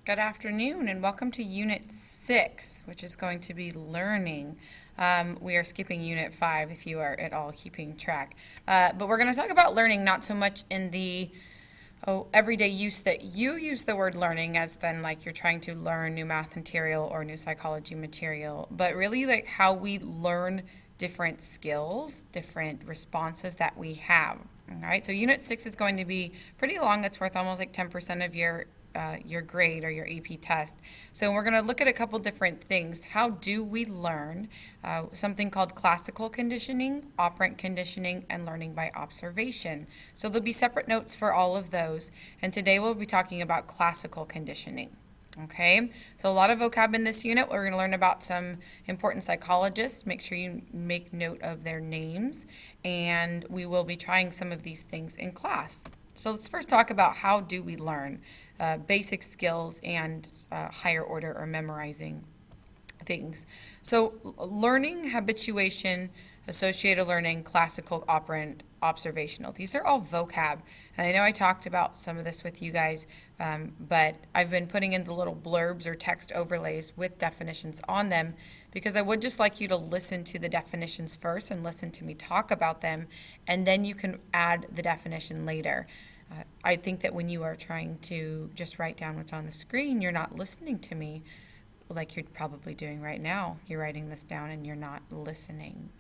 Good afternoon and welcome to Unit 6, which is going to be learning. We are skipping Unit 5 if you are at all keeping track. But we're going to talk about learning not so much in the everyday use that you use the word learning as then like you're trying to learn new math material or new psychology material, but really like how we learn different skills, different responses that we have. All right, so Unit 6 is going to be pretty long. It's worth almost like 10% of your grade or your AP test. So we're going to look at a couple different things. How do we learn? Something called classical conditioning, operant conditioning, and learning by observation. So there'll be separate notes for all of those. And today we'll be talking about classical conditioning. Okay, so a lot of vocab in this unit. We're going to learn about some important psychologists. Make sure you make note of their names. And we will be trying some of these things in class. So let's first talk about how do we learn. Basic skills and higher order or memorizing things. So learning, habituation, associated learning, classical, operant, observational. These are all vocab. And I know I talked about some of this with you guys, but I've been putting in the little blurbs or text overlays with definitions on them because I would just like you to listen to the definitions first and listen to me talk about them, and then you can add the definition later. I think that when you are trying to just write down what's on the screen, you're not listening to me like you're probably doing right now. You're writing this down and you're not listening.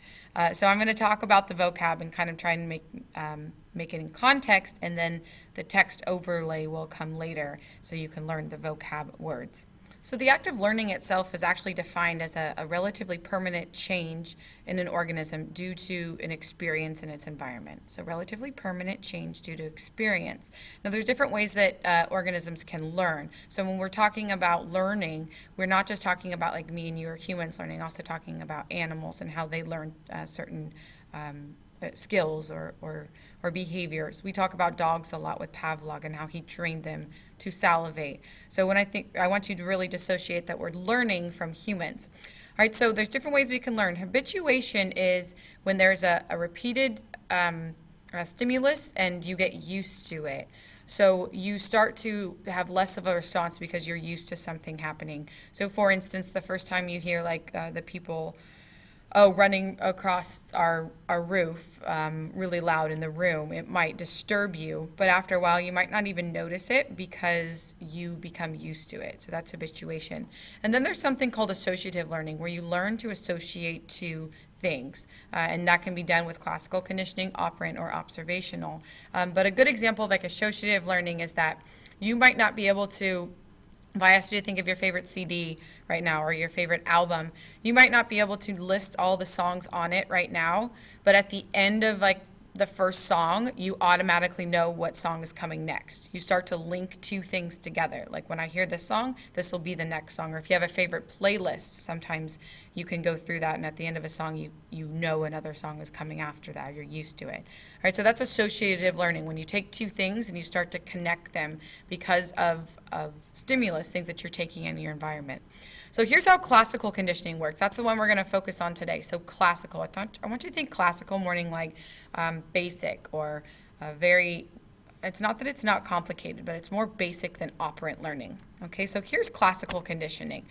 So I'm going to talk about the vocab and kind of try and make it in context, and then the text overlay will come later so you can learn the vocab words. So the act of learning itself is actually defined as a relatively permanent change in an organism due to an experience in its environment. So relatively permanent change due to experience. Now there's different ways that organisms can learn. So when we're talking about learning, we're not just talking about like me and you or humans learning, also talking about animals and how they learn certain skills or behaviors. We talk about dogs a lot with Pavlov and how he trained them to salivate. So when I want you to really dissociate that word learning from humans. All right, so there's different ways we can learn. Habituation is when there's a repeated stimulus and you get used to it. So you start to have less of a response because you're used to something happening. So for instance, the first time you hear like the people running across our roof really loud in the room, it might disturb you, but after a while you might not even notice it because you become used to it. So that's habituation. And then there's something called associative learning, where you learn to associate to things, and that can be done with classical conditioning, operant, or observational. But a good example of like associative learning is that you might not be able to, if I asked you to think of your favorite CD right now or your favorite album, you might not be able to list all the songs on it right now, but at the end of like the first song, you automatically know what song is coming next. You start to link two things together. Like when I hear this song, this will be the next song. Or if you have a favorite playlist, sometimes you can go through that, and at the end of a song, you know another song is coming after that. You're used to it. All right, so that's associative learning. When you take two things and you start to connect them because of stimulus, things that you're taking in your environment. So here's how classical conditioning works. That's the one we're going to focus on today. So classical. I want you to think classical, meaning like basic or very, it's not that it's not complicated, but it's more basic than operant learning. Okay, so here's classical conditioning.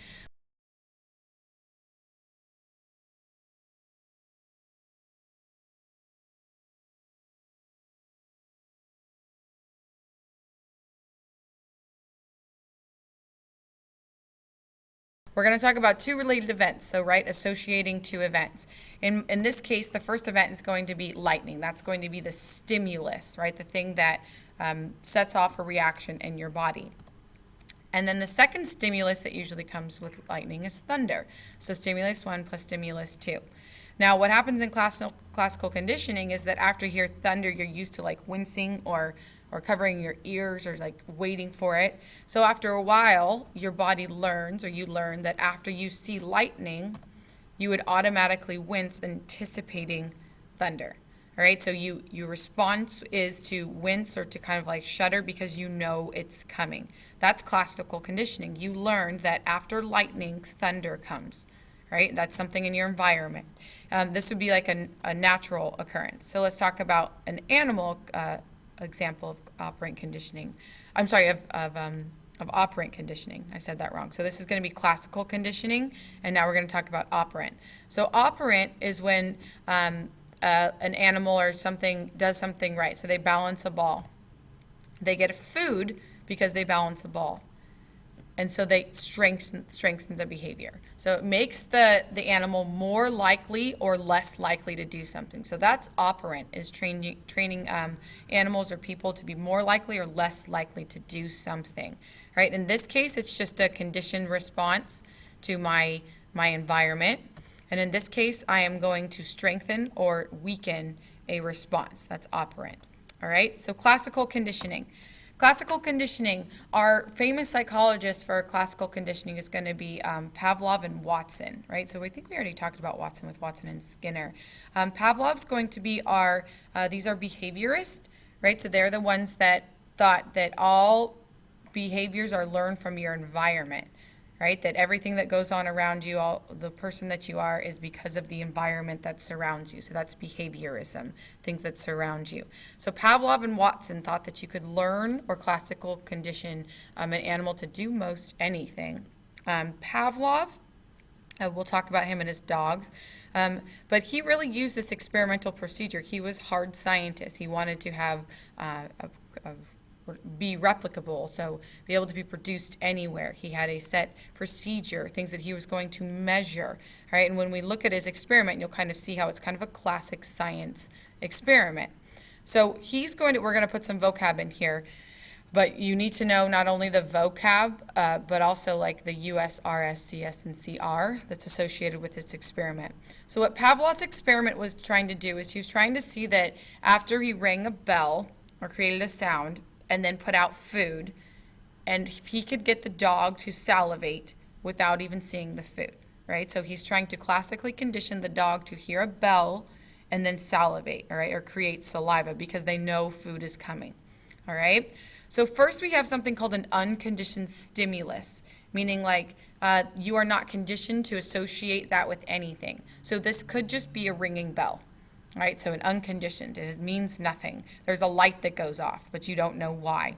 We're going to talk about two related events, so right, associating two events. In this case, the first event is going to be lightning. That's going to be the stimulus, right, the thing that sets off a reaction in your body. And then the second stimulus that usually comes with lightning is thunder. So stimulus 1 plus stimulus 2. Now what happens in classical conditioning is that after you hear thunder, you're used to like wincing or covering your ears or like waiting for it. So after a while, your body learns, or you learn, that after you see lightning, you would automatically wince anticipating thunder. All right, so your response is to wince or to kind of like shudder because you know it's coming. That's classical conditioning. You learned that after lightning, thunder comes. Right? That's something in your environment. This would be like a natural occurrence. So let's talk about an animal example of operant conditioning. I'm sorry, of of operant conditioning. I said that wrong. So this is going to be classical conditioning, and now we're going to talk about operant. So operant is when an animal or something does something right. So they balance a ball. They get food because they balance a ball. And so they strengthens the behavior. So it makes the animal more likely or less likely to do something. So that's operant, is training animals or people to be more likely or less likely to do something. Right? In this case, it's just a conditioned response to my environment. And in this case, I am going to strengthen or weaken a response. That's operant. All right? So classical conditioning. Classical conditioning, our famous psychologist for classical conditioning is going to be Pavlov and Watson, right? So I think we already talked about Watson with Watson and Skinner. Pavlov's going to be these are behaviorists, right? So they're the ones that thought that all behaviors are learned from your environment, right? That everything that goes on around you, the person that you are, is because of the environment that surrounds you. So that's behaviorism, things that surround you. So Pavlov and Watson thought that you could learn or classical condition an animal to do most anything. Pavlov, we'll talk about him and his dogs, but he really used this experimental procedure. He was hard scientist. He wanted to have be replicable, so be able to be produced anywhere. He had a set procedure, things that he was going to measure, right? And when we look at his experiment, you'll kind of see how it's kind of a classic science experiment. So we're going to put some vocab in here, but you need to know not only the vocab, but also like the US, RS, CS, and CR that's associated with this experiment. So what Pavlov's experiment was trying to do is he was trying to see that after he rang a bell or created a sound, and then put out food, and he could get the dog to salivate without even seeing the food, right? So he's trying to classically condition the dog to hear a bell and then salivate, all right, or create saliva because they know food is coming, all right? So first we have something called an unconditioned stimulus, meaning like you are not conditioned to associate that with anything. So this could just be a ringing bell. Right, so an unconditioned, it means nothing. There's a light that goes off, but you don't know why.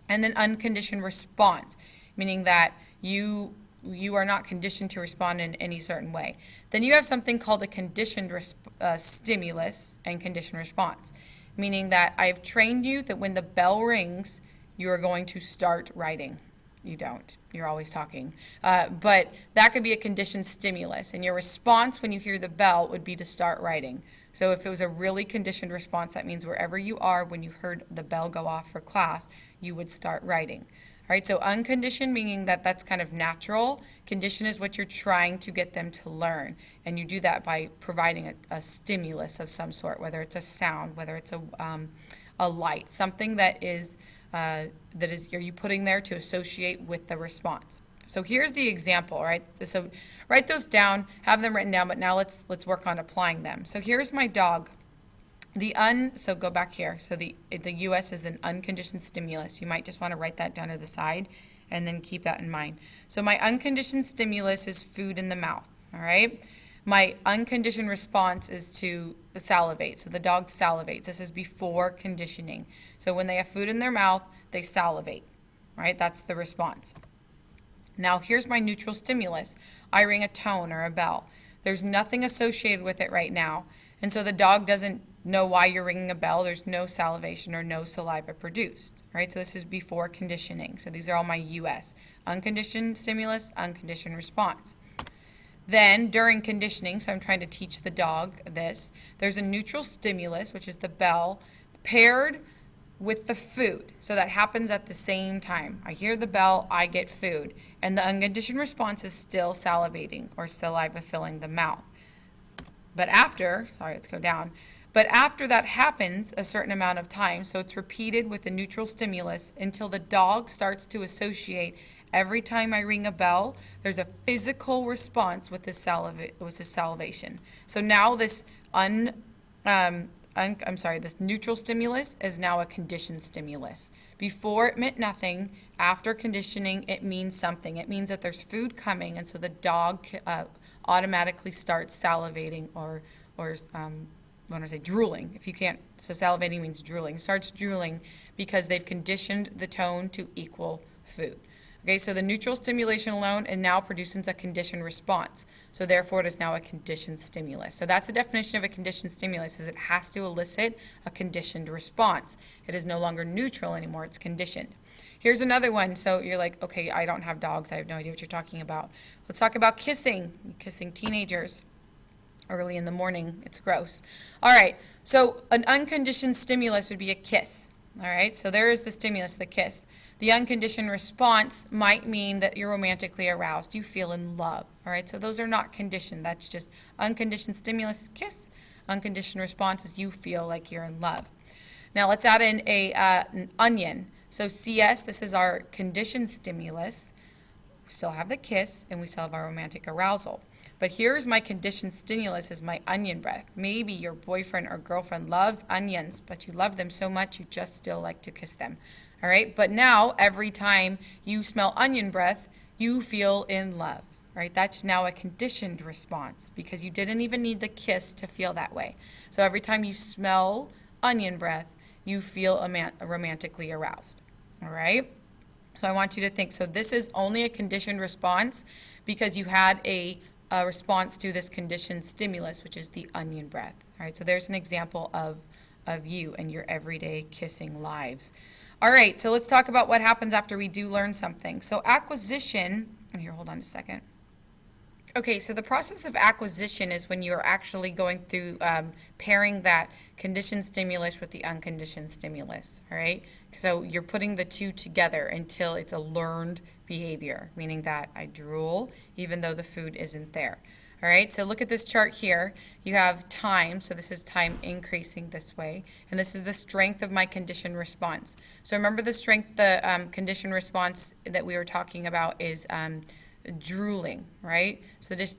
And then unconditioned response, meaning that you are not conditioned to respond in any certain way. Then you have something called a conditioned stimulus and conditioned response, meaning that I've trained you that when the bell rings, you are going to start writing. You don't. You're always talking. But that could be a conditioned stimulus, and your response when you hear the bell would be to start writing. So if it was a really conditioned response, that means wherever you are when you heard the bell go off for class, you would start writing. All right, so unconditioned, meaning that that's kind of natural. Condition is what you're trying to get them to learn. And you do that by providing a stimulus of some sort, whether it's a sound, whether it's a light, something that is are you putting there to associate with the response. So here's the example, right? So write those down, have them written down, but now let's work on applying them. So here's my dog. So go back here. So the US is an unconditioned stimulus. You might just want to write that down to the side and then keep that in mind. So my unconditioned stimulus is food in the mouth, all right? My unconditioned response is to salivate. So the dog salivates. This is before conditioning. So when they have food in their mouth, they salivate, right? That's the response. Now here's my neutral stimulus. I ring a tone or a bell. There's nothing associated with it right now. And so the dog doesn't know why you're ringing a bell. There's no salivation or no saliva produced, right? So this is before conditioning. So these are all my US. Unconditioned stimulus, unconditioned response. Then during conditioning, so I'm trying to teach the dog this, there's a neutral stimulus, which is the bell, paired with the food. So that happens at the same time. I hear the bell, I get food. And the unconditioned response is still salivating or saliva filling the mouth. But after that happens a certain amount of time, so it's repeated with a neutral stimulus until the dog starts to associate every time I ring a bell, there's a physical response with the salivation. So now this this neutral stimulus is now a conditioned stimulus. Before it meant nothing. After conditioning, it means something. It means that there's food coming, and so the dog automatically starts salivating or when I say drooling. If you can't, so salivating means drooling. Starts drooling because they've conditioned the tone to equal food. Okay, so the neutral stimulation alone and now produces a conditioned response. So therefore, it is now a conditioned stimulus. So that's the definition of a conditioned stimulus, is it has to elicit a conditioned response. It is no longer neutral anymore, it's conditioned. Here's another one. So you're like, okay, I don't have dogs. I have no idea what you're talking about. Let's talk about kissing. Kissing teenagers early in the morning. It's gross. All right, so an unconditioned stimulus would be a kiss. All right, so there is the stimulus, the kiss. The unconditioned response might mean that you're romantically aroused. You feel in love. All right, so those are not conditioned. That's just unconditioned stimulus is kiss. Unconditioned response is you feel like you're in love. Now let's add in an onion. So CS, this is our conditioned stimulus. We still have the kiss, and we still have our romantic arousal. But here's my conditioned stimulus is my onion breath. Maybe your boyfriend or girlfriend loves onions, but you love them so much you just still like to kiss them. All right, but now every time you smell onion breath, you feel in love. Right, that's now a conditioned response because you didn't even need the kiss to feel that way. So every time you smell onion breath, you feel romantically aroused. All right, so I want you to think, so this is only a conditioned response because you had a response to this conditioned stimulus, which is the onion breath. All right, so there's an example of you and your everyday kissing lives. All right, so let's talk about what happens after we do learn something. So acquisition, here, hold on a second. Okay, so the process of acquisition is when you're actually going through pairing that conditioned stimulus with the unconditioned stimulus, all right? So you're putting the two together until it's a learned behavior, meaning that I drool even though the food isn't there. All right, so look at this chart here. You have time, so this is time increasing this way, and this is the strength of my conditioned response. So remember the strength, the conditioned response that we were talking about is drooling, right?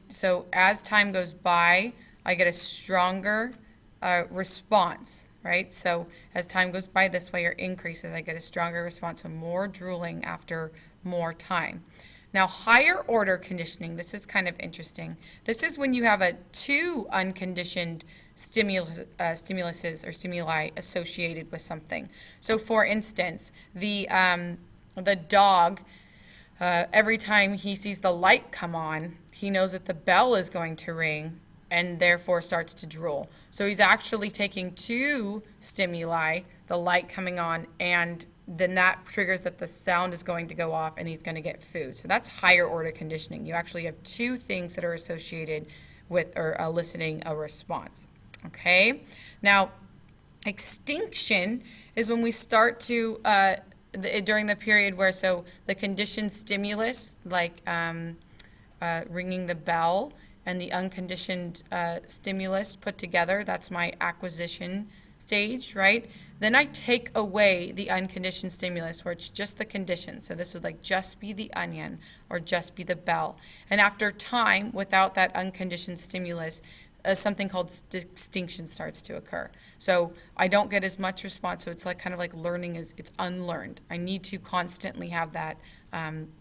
So as time goes by, I get a stronger response, right? So as time goes by this way or increases, I get a stronger response, so more drooling after more time. Now, higher order conditioning, this is kind of interesting. This is when you have two unconditioned stimuluses or stimuli associated with something. So, for instance, the dog, every time he sees the light come on, he knows that the bell is going to ring and therefore starts to drool. So he's actually taking two stimuli, the light coming on, and then that triggers that the sound is going to go off and he's going to get food. So that's higher order conditioning. You actually have two things that are associated with or eliciting a response. Okay? Now, extinction is when we start to, during the period where, so the conditioned stimulus, like ringing the bell, and the unconditioned stimulus put together, that's my acquisition stage, right? Then I take away the unconditioned stimulus where it's just the condition. So this would like just be the onion or just be the bell. And after time, without that unconditioned stimulus, something called extinction starts to occur. So I don't get as much response. So it's like kind of like learning it's unlearned. I need to constantly have that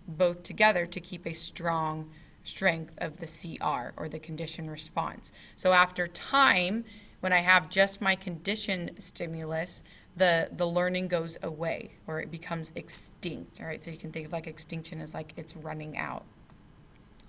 both together to keep a strong strength of the CR or the conditioned response. So after time, when I have just my conditioned stimulus, the learning goes away or it becomes extinct. All right, so you can think of like extinction as like it's running out.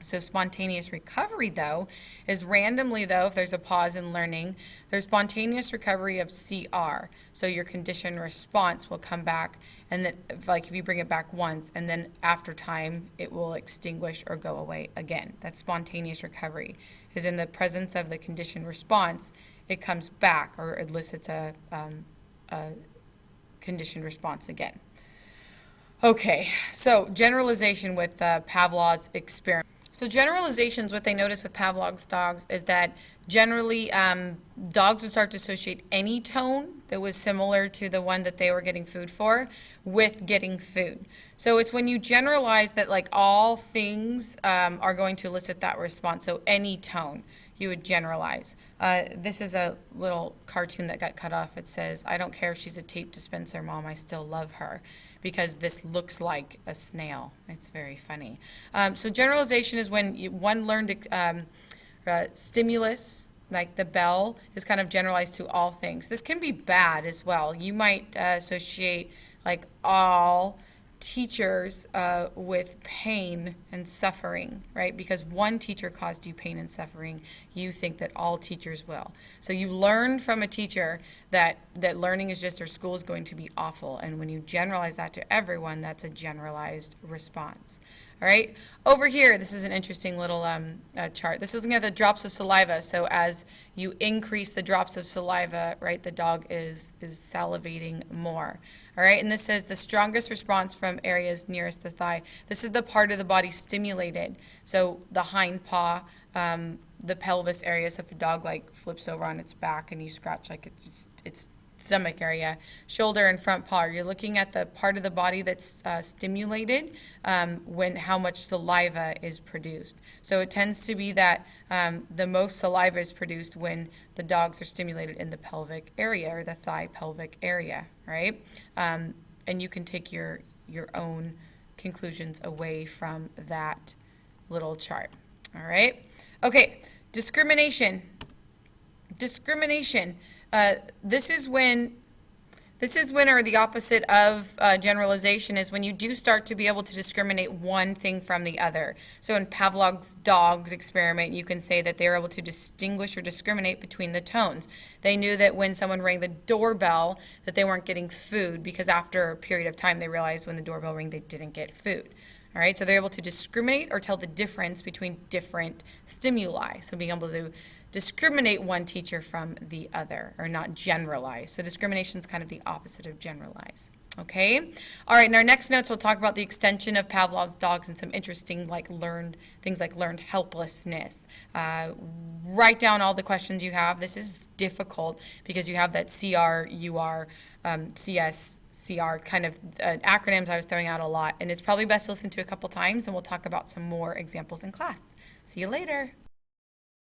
So spontaneous recovery, though, is randomly, though, if there's a pause in learning, there's spontaneous recovery of CR. So your conditioned response will come back, and then, like if you bring it back once, and then after time, it will extinguish or go away again. That's spontaneous recovery. Is in the presence of the conditioned response, it comes back or elicits a conditioned response again. Okay, so generalization with Pavlov's experiment. So generalizations, what they noticed with Pavlov's dogs is that generally dogs would start to associate any tone that was similar to the one that they were getting food for with getting food. So it's when you generalize that like all things are going to elicit that response. So any tone you would generalize. This is a little cartoon that got cut off. It says, "I don't care if she's a tape dispenser, Mom, I still love her," because this looks like a snail. It's very funny. So generalization is when one learned stimulus, like the bell, is kind of generalized to all things. This can be bad as well. You might associate like all teachers with pain and suffering, right? Because one teacher caused you pain and suffering, you think that all teachers will. So you learn from a teacher that learning is just, or school is going to be awful. And when you generalize that to everyone, that's a generalized response. All right, over here, this is an interesting little chart. This is looking at the drops of saliva. So as you increase the drops of saliva, right, the dog is salivating more. All right, and this says the strongest response from areas nearest the thigh. This is the part of the body stimulated. So the hind paw, the pelvis area. So if a dog like flips over on its back and you scratch like its stomach area, shoulder and front paw. You're looking at the part of the body that's stimulated when how much saliva is produced. So it tends to be that the most saliva is produced when the dogs are stimulated in the pelvic area or the thigh pelvic area, right? And you can take your own conclusions away from that little chart. All right. Okay. Discrimination. This is when, or the opposite of generalization, is when you do start to be able to discriminate one thing from the other. So in Pavlov's dog's experiment, you can say that they were able to distinguish or discriminate between the tones. They knew that when someone rang the doorbell, that they weren't getting food, because after a period of time, they realized when the doorbell rang, they didn't get food. All right, so they're able to discriminate or tell the difference between different stimuli. So being able to discriminate one teacher from the other, or not generalize. So discrimination is kind of the opposite of generalize. Okay. All right. In our next notes, we'll talk about the extension of Pavlov's dogs and some interesting things like learned helplessness. Write down all the questions you have. This is difficult because you have that CR, UR, CS, CR kind of acronyms I was throwing out a lot. And it's probably best to listen to a couple times, and we'll talk about some more examples in class. See you later.